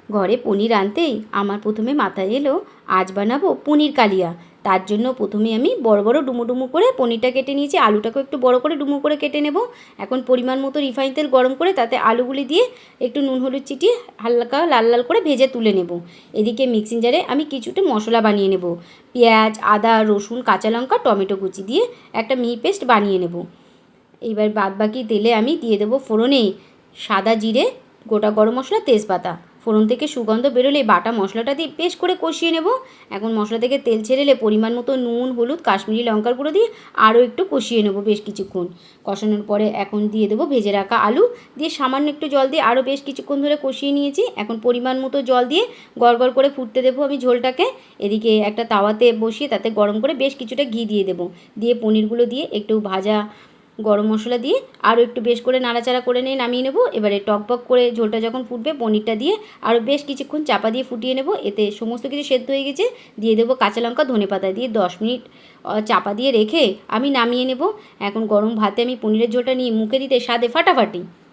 ঘরে পনির আনতেই আমার প্রথমে মাথায় এলো আজ বানাবো পনির কালিয়া। তার জন্য প্রথমে আমি বড় বড় ডুমো ডুমো করে পনিরটা কেটে নিয়েছি। আলুটাকেও একটু বড় করে ডুমো করে কেটে নেব। এখন পরিমাণ মতো রিফাইন তেল গরম করে তাতে আলুগুলি দিয়ে একটু নুন হলুদ চিটিয়ে হালকা লাল লাল করে ভেজে তুলে নেব। এদিকে মিক্সিং জারে আমি কিছুটা মশলা বানিয়ে নেব। পেঁয়াজ, আদা, রসুন, কাঁচা লঙ্কা, টমেটো কুচি দিয়ে একটা মিহি পেস্ট বানিয়ে নেব। এইবার বাদবাকি তেলে আমি দিয়ে দেবো ফোড়নে সাদা জিরে, গোটা গরম মশলা, তেজপাতা। ফোড়ন থেকে সুগন্ধ বেরোলে বাটা মশলাটা দিয়ে বেশ করে কষিয়ে নেব। এখন মশলা থেকে তেল ছেড়েলে পরিমাণ মতো নুন, হলুদ, কাশ্মীরি লঙ্কার গুঁড়ো দিয়ে আরও একটু কষিয়ে নেব বেশ কিছুক্ষণ। কষানোর পরে এখন দিয়ে দেবো ভেজে রাখা আলু, দিয়ে সামান্য একটু জল দিয়ে আরও বেশ কিছুক্ষণ ধরে কষিয়ে নিয়েছি। এখন পরিমাণ মতো জল দিয়ে গড়গড় করে ফুটতে দেবো আমি ঝোলটাকে। এদিকে একটা তাওয়াতে বসিয়ে তাতে গরম করে বেশ কিছুটা ঘি দিয়ে দেবো। দিয়ে পনিরগুলো দিয়ে একটু ভাজা গরম মশলা দিয়ে আরও একটু বেশ করে নাড়াচাড়া করে নিয়ে নামিয়ে নেব। এবারে টকবক করে ঝোলটা যখন ফুটবে পনিরটা দিয়ে আরও বেশ কিছুক্ষণ চাপা দিয়ে ফুটিয়ে নেব। এতে সমস্ত কিছু সেদ্ধ হয়ে গেছে। দিয়ে দেবো কাঁচা লঙ্কা, ধনেপাতা দিয়ে 10 মিনিট চাপা দিয়ে রেখে আমি নামিয়ে নেব। এখন গরম ভাতে আমি পনিরের ঝোলটা নিয়ে মুখে দিতে স্বাদে ফাটাফাটি।